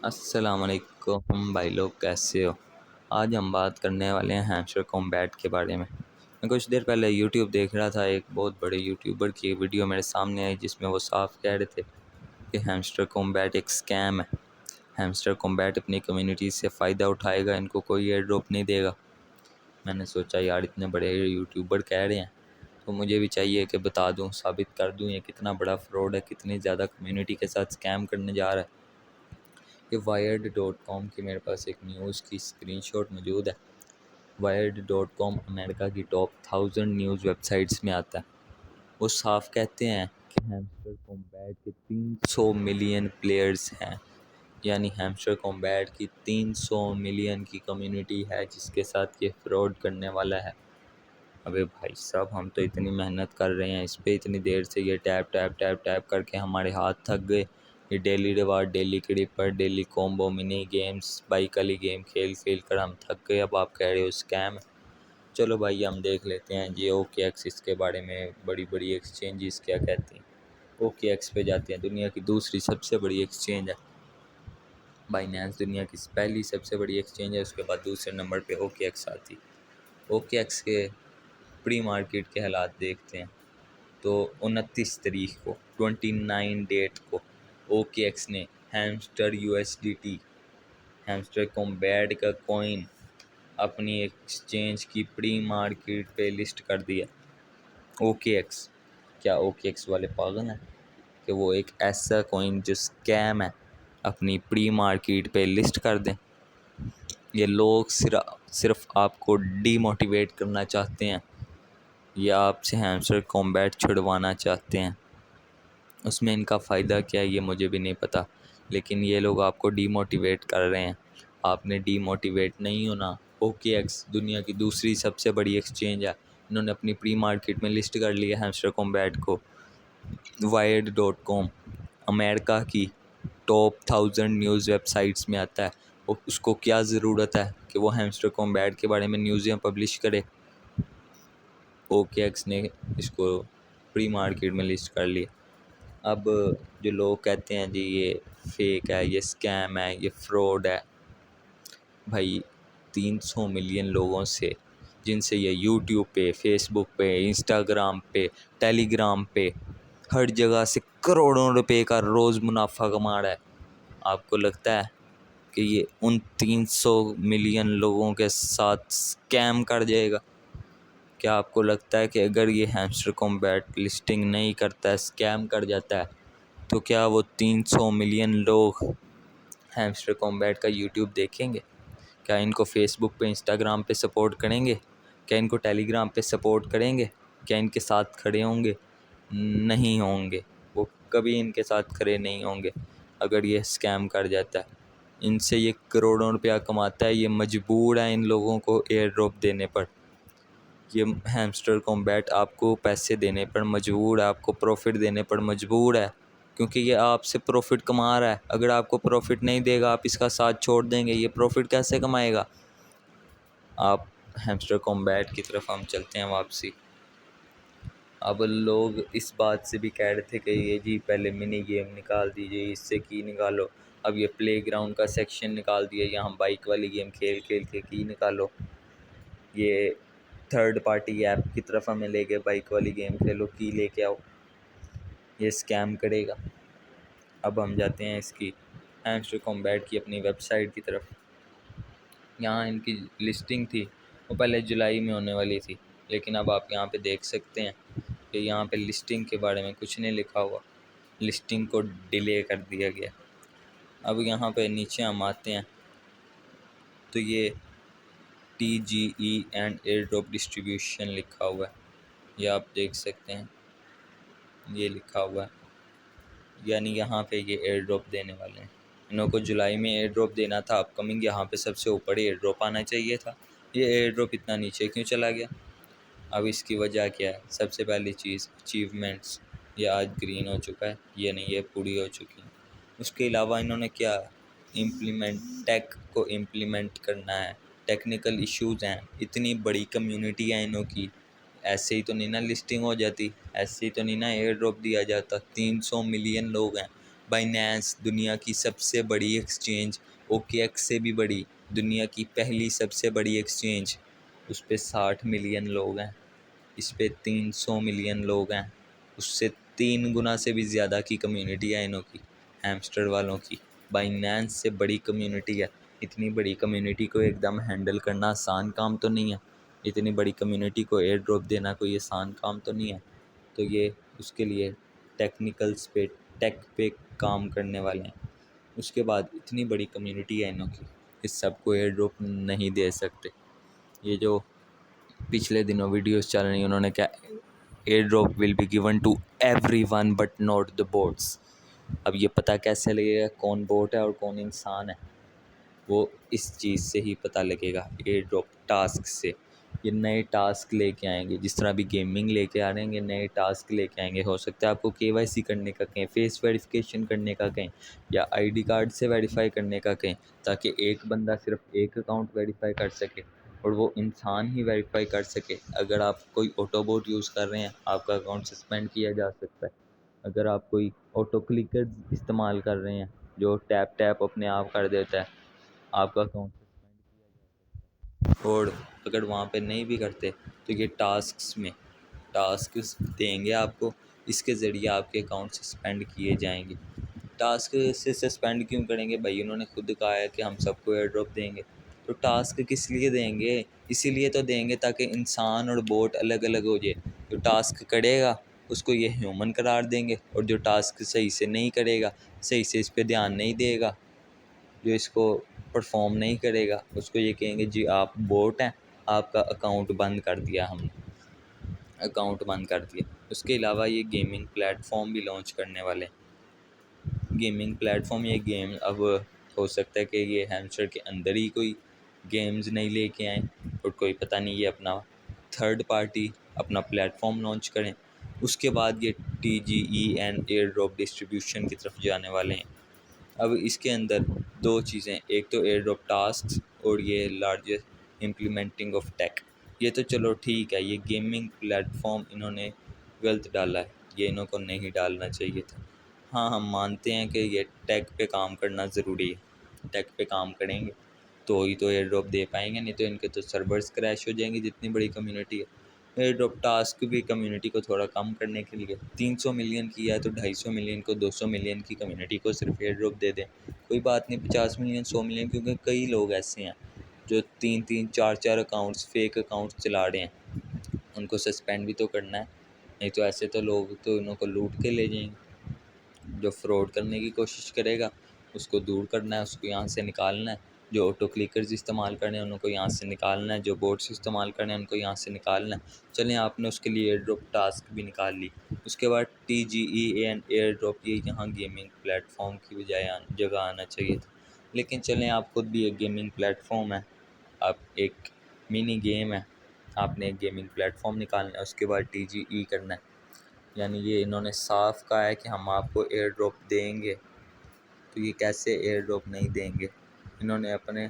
अस्सलाम वालेकुम भाई लोग, कैसे हो। आज हम बात करने वाले हैं हैमस्टर कॉम्बैट के बारे में। मैं कुछ देर पहले यूट्यूब देख रहा था, एक बहुत बड़े यूट्यूबर की वीडियो मेरे सामने आई जिसमें वो साफ कह रहे थे कि हैमस्टर कॉम्बैट एक स्कैम है। हैमस्टर कॉम्बैट अपनी कम्युनिटी से फ़ायदा उठाएगा, इनको कोई एयर ड्रॉप नहीं देगा। मैंने सोचा यार, इतने बड़े यूट्यूबर कह रहे हैं तो मुझे भी चाहिए कि बता दूं, साबित कर दूं ये कितना बड़ा फ्रॉड है, कितनी ज़्यादा कम्युनिटी के साथ स्कैम करने जा रहा है। ये वायर्ड.com की मेरे पास एक न्यूज़ की स्क्रीनशॉट मौजूद है। वायर्ड.com अमेरिका की टॉप 1000 न्यूज़ वेबसाइट्स में आता है। वो साफ कहते हैं कि हैमस्टर कॉम्बैट के 300 मिलियन प्लेयर्स हैं, यानी हैमस्टर कॉम्बैट की 300 मिलियन की कम्युनिटी है जिसके साथ ये फ्रॉड करने वाला है। अबे भाई साहब, हम तो इतनी मेहनत कर रहे हैं इस पे, इतनी देर से ये टैप टैप टैप टैप करके हमारे हाथ थक गए। ये daily reward, daily creeper, daily combo, mini games, bike वाली गेम खेल खेल कर हम थक गए। अब आप कह रहे हो स्कैम है। चलो भाई, हम देख लेते हैं जी ओके एक्सिस के बारे में, बड़ी बड़ी एक्सचेंजेस क्या कहती हैं। ओके एक्स पे जाते हैं, दुनिया की दूसरी सबसे बड़ी एक्सचेंज है। बाइनेंस दुनिया की पहली सबसे बड़ी एक्सचेंज है, उसके बाद दूसरे नंबर पे ओके एक्स आती। ओके एक्स के प्री मार्केट के हालात देखते हैं तो 29 तारीख को 29 डेट को ओके एक्स ने हैमस्टर यूएसडीटी, हैमस्टर कॉम्बैट का कॉइन अपनी एक्सचेंज की प्री मार्केट पे लिस्ट कर दिया। ओके एक्स, क्या ओके एक्स वाले पागल हैं कि वो एक ऐसा कॉइन जो स्कैम है अपनी प्री मार्केट पे लिस्ट कर दें। ये लोग सिर्फ आपको डीमोटिवेट करना चाहते हैं या आपसे हैमस्टर कॉम्बैट छुड़वाना चाहते हैं। उसमें इनका फ़ायदा क्या है ये मुझे भी नहीं पता, लेकिन ये लोग आपको डीमोटिवेट कर रहे हैं। आपने डीमोटिवेट नहीं होना। ओके एक्स दुनिया की दूसरी सबसे बड़ी एक्सचेंज है, इन्होंने अपनी प्री मार्केट में लिस्ट कर लिया हैमस्टर कॉम्बैट को। वायर्ड.com अमेरिका की टॉप 1000 न्यूज़ वेबसाइट्स में आता है। उसको क्या ज़रूरत है कि वो हैमस्टर कॉम्बैट के बारे में न्यूज़ें पब्लिश करे। ओके एक्स ने इसको प्री मार्केट में लिस्ट कर लिया। अब जो लोग कहते हैं जी ये फेक है, ये स्कैम है, ये फ्रॉड है, भाई 300 मिलियन लोगों से जिनसे ये यूट्यूब पे, फेसबुक पे, इंस्टाग्राम पे, टेलीग्राम पे, हर जगह से करोड़ों रुपए का रोज़ मुनाफा कमा रहा है। आपको लगता है कि ये उन 300 मिलियन लोगों के साथ स्कैम कर जाएगा? क्या आपको लगता है कि अगर ये हैमस्टर कॉम्बैट लिस्टिंग नहीं करता है, स्कैम कर जाता है, तो क्या वो 300 मिलियन लोग हैमस्टर कॉम्बैट का यूट्यूब देखेंगे? क्या इनको फेसबुक पे, इंस्टाग्राम पे सपोर्ट करेंगे? क्या इनको टेलीग्राम पे सपोर्ट करेंगे? क्या इनके साथ खड़े होंगे? नहीं होंगे। वो कभी इनके साथ खड़े नहीं होंगे अगर ये स्कैम कर जाता है। इनसे ये करोड़ों रुपया कमाता है, ये मजबूर है इन लोगों को एयर ड्रॉप देने पर। ये हैमस्टर कॉम्बैट आपको पैसे देने पर मजबूर है, आपको प्रॉफिट देने पर मजबूर है, क्योंकि ये आपसे प्रॉफिट कमा रहा है। अगर आपको प्रॉफिट नहीं देगा, आप इसका साथ छोड़ देंगे, ये प्रॉफिट कैसे कमाएगा? आप हैमस्टर कॉम्बैट की तरफ हम चलते हैं वापसी। अब लोग इस बात से भी कह रहे थे कि ये जी पहले मिनी गेम निकाल दीजिए, इससे की निकालो। अब ये प्ले ग्राउंड का सेक्शन निकाल दिया, यहाँ बाइक वाली गेम खेल खेल के की निकालो। ये थर्ड पार्टी ऐप की तरफ हमें ले गए, बाइक वाली गेम खेलो, की लेके आओ। ये स्कैम करेगा। अब हम जाते हैं इसकी हैमस्टर कॉम्बैट की अपनी वेबसाइट की तरफ। यहाँ इनकी लिस्टिंग थी, वो पहले जुलाई में होने वाली थी, लेकिन अब आप यहाँ पे देख सकते हैं कि यहाँ पे लिस्टिंग के बारे में कुछ नहीं लिखा हुआ। लिस्टिंग को डिले कर दिया गया। अब यहाँ पे नीचे हम आते हैं तो ये TGE and air drop distribution लिखा हुआ है, ये आप देख सकते हैं, ये लिखा हुआ है। यानी यहाँ पे ये एयर ड्रॉप देने वाले हैं। इन्हों को जुलाई में एयर ड्रॉप देना था अपकमिंग, यहाँ पे सबसे ऊपर एयर ड्रॉप आना चाहिए था। ये एयर ड्रॉप इतना नीचे क्यों चला गया? अब इसकी वजह क्या है? सबसे पहली चीज़ अचीवमेंट्स, ये आज ग्रीन हो चुका है, ये नहीं, ये पूरी हो चुकी है। उसके अलावा इन्होंने क्या इम्प्लीमेंट, टेक को इम्प्लीमेंट करना है, टेक्निकल इश्यूज़ हैं, इतनी बड़ी कम्युनिटी है इन्हों की, ऐसे ही तो नहीं ना लिस्टिंग हो जाती, ऐसे ही तो नहीं ना एयर ड्रॉप दिया जाता। 300 मिलियन लोग हैं, बाइनेंस दुनिया की सबसे बड़ी एक्सचेंज, OKX से भी बड़ी, दुनिया की पहली सबसे बड़ी एक्सचेंज। उस पे 60 मिलियन लोग हैं, इस पे 300 मिलियन लोग हैं। उससे 3 गुना से भी ज़्यादा की कम्युनिटी है इनों की, हैमस्टर वालों की। बाइनेंस से बड़ी कम्युनिटी है। इतनी बड़ी कम्युनिटी को एकदम हैंडल करना आसान काम तो नहीं है। इतनी बड़ी कम्युनिटी को एयर ड्रॉप देना कोई आसान काम तो नहीं है। तो ये उसके लिए टेक्निकल्स पे, टेक पे काम करने वाले हैं। उसके बाद इतनी बड़ी कम्युनिटी है इनों की, इस सबको एयर ड्रॉप नहीं दे सकते। ये जो पिछले दिनों वीडियोस चल रही, उन्होंने क्या, air drop will be given to everyone but not the boats. अब ये पता कैसे लगेगा कौन बोट है और कौन इंसान है? वो इस चीज़ से ही पता लगेगा, एयर ड्रॉप टास्क से। ये नए टास्क लेके आएंगे, जिस तरह अभी गेमिंग लेके आ रहे हैं, ये नए टास्क लेके आएंगे। हो सकता है आपको KYC करने का कहें, फेस वेरिफिकेशन करने का कहें, या ID कार्ड से वेरीफाई करने का कहें, ताकि एक बंदा सिर्फ एक अकाउंट वेरीफाई कर सके और वो इंसान ही वेरीफाई कर सके। अगर आप कोई ऑटोबोट यूज़ कर रहे हैं, आपका अकाउंट सस्पेंड किया जा सकता है। अगर आप कोई ऑटो क्लिकर इस्तेमाल कर रहे हैं जो टैप टैप अपने आप कर देता है, आपका अकाउंट सस्पेंड किया जा सकता है। और अगर वहाँ पे नहीं भी करते तो ये टास्क्स में टास्क्स देंगे आपको, इसके ज़रिए आपके अकाउंट सस्पेंड किए जाएंगे। टास्क से सस्पेंड क्यों करेंगे भाई? उन्होंने खुद कहा है कि हम सबको एयर ड्रॉप देंगे। तो टास्क किस लिए देंगे? इसीलिए तो देंगे ताकि इंसान और बोट अलग अलग हो जाए। जो टास्क करेगा उसको ये ह्यूमन करार देंगे, और जो टास्क सही से नहीं करेगा, सही से इस पर ध्यान नहीं देगा, जो इसको परफॉर्म नहीं करेगा, उसको ये कहेंगे जी आप बोट हैं, आपका अकाउंट बंद कर दिया हमने, अकाउंट बंद कर दिया। उसके अलावा ये गेमिंग प्लेटफॉर्म भी लॉन्च करने वाले हैं। गेमिंग प्लेटफॉर्म, ये गेम अब हो सकता है कि ये हैमस्टर के अंदर ही कोई गेम्स नहीं लेके आएँ, और कोई पता नहीं ये अपना थर्ड पार्टी अपना प्लेटफॉर्म लॉन्च करें। उसके बाद ये TGE and air drop distribution की तरफ जाने वाले हैं। अब इसके अंदर दो चीज़ें, एक तो एयर ड्रॉप टास्क और ये लार्जेस्ट इम्प्लीमेंटिंग ऑफ टेक। ये तो चलो ठीक है, ये गेमिंग प्लेटफॉर्म इन्होंने गलत डाला है, ये इन्हों को नहीं डालना चाहिए था। हाँ, हम मानते हैं कि ये टेक पे काम करना ज़रूरी है, टेक पे काम करेंगे तो ही तो एयर ड्रॉप दे पाएंगे, नहीं तो इनके तो सर्वर्स क्रैश हो जाएंगे जितनी बड़ी कम्युनिटी है। एयर ड्रॉप टास्क भी कम्युनिटी को थोड़ा कम करने के लिए, 300 मिलियन किया है तो 250 मिलियन को, 200 मिलियन की कम्युनिटी को सिर्फ एयर ड्रॉप दे दें, कोई बात नहीं। 50 मिलियन, 100 मिलियन, क्योंकि कई लोग ऐसे हैं जो 3-3, 4-4 अकाउंट्स, फेक अकाउंट्स चला रहे हैं, उनको सस्पेंड भी तो करना है। नहीं तो ऐसे तो लोग तो इन्हों को लूट के ले जाएंगे। जो फ्रॉड करने की कोशिश करेगा उसको दूर करना है, उसको यहाँ से निकालना है। जो ऑटो क्लिकर्स इस्तेमाल करने हैं उनको यहाँ से निकालना है, जो बोट्स इस्तेमाल करने हैं उनको यहाँ से निकालना है। चलें, आपने उसके लिए एयर ड्रॉप टास्क भी निकाल ली। उसके बाद TGE एंड एयर ड्रॉप, ये यहाँ गेमिंग प्लेटफॉर्म की बजाय जगह आना चाहिए था। लेकिन चलें, आप खुद भी एक गेमिंग प्लेटफॉर्म है, आप एक मिनी गेम है, आपने एक गेमिंग प्लेटफॉर्म निकालना है, उसके बाद TGE करना है। यानी ये इन्होंने साफ कहा है कि हम आपको एयर ड्रॉप देंगे, तो ये कैसे एयर ड्रॉप नहीं देंगे? इन्होंने अपने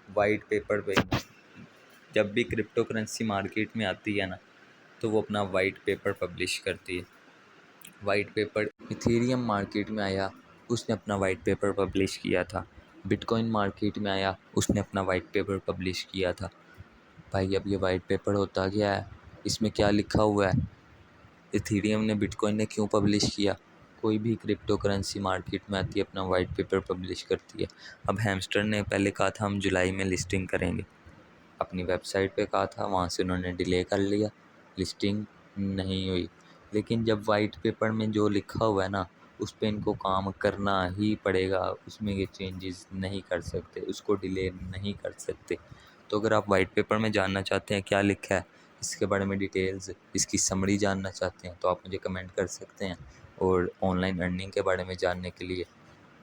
वाइट पेपर पे, जब भी क्रिप्टो करेंसी मार्केट में आती है ना, तो वो अपना वाइट पेपर पब्लिश करती है। वाइट पेपर इथेरियम मार्केट में आया, उसने अपना वाइट पेपर पब्लिश किया था। बिटकॉइन मार्केट में आया, उसने अपना वाइट पेपर पब्लिश किया था। भाई अब ये वाइट पेपर होता गया है, इसमें क्या लिखा हुआ है? इथेरियम ने, बिटकॉइन ने क्यों पब्लिश किया? कोई भी क्रिप्टो करेंसी मार्केट में आती है, अपना वाइट पेपर पब्लिश करती है। अब हैमस्टर ने पहले कहा था हम जुलाई में लिस्टिंग करेंगे, अपनी वेबसाइट पे कहा था, वहाँ से उन्होंने डिले कर लिया, लिस्टिंग नहीं हुई। लेकिन जब वाइट पेपर में जो लिखा हुआ है ना, उस पर इनको काम करना ही पड़ेगा, उसमें ये चेंजेस नहीं कर सकते, उसको डिले नहीं कर सकते। तो अगर आप वाइट पेपर में जानना चाहते हैं क्या लिखा है, इसके बारे में डिटेल्स, इसकी समरी जानना चाहते हैं, तो आप मुझे कमेंट कर सकते हैं। और ऑनलाइन अर्निंग के बारे में जानने के लिए,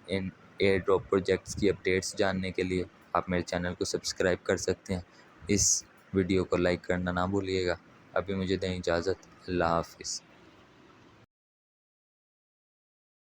इन एयर ड्रॉप प्रोजेक्ट्स की अपडेट्स जानने के लिए आप मेरे चैनल को सब्सक्राइब कर सकते हैं। इस वीडियो को लाइक करना ना भूलिएगा। अभी मुझे दें इजाज़त। अल्लाह हाफ़िज़।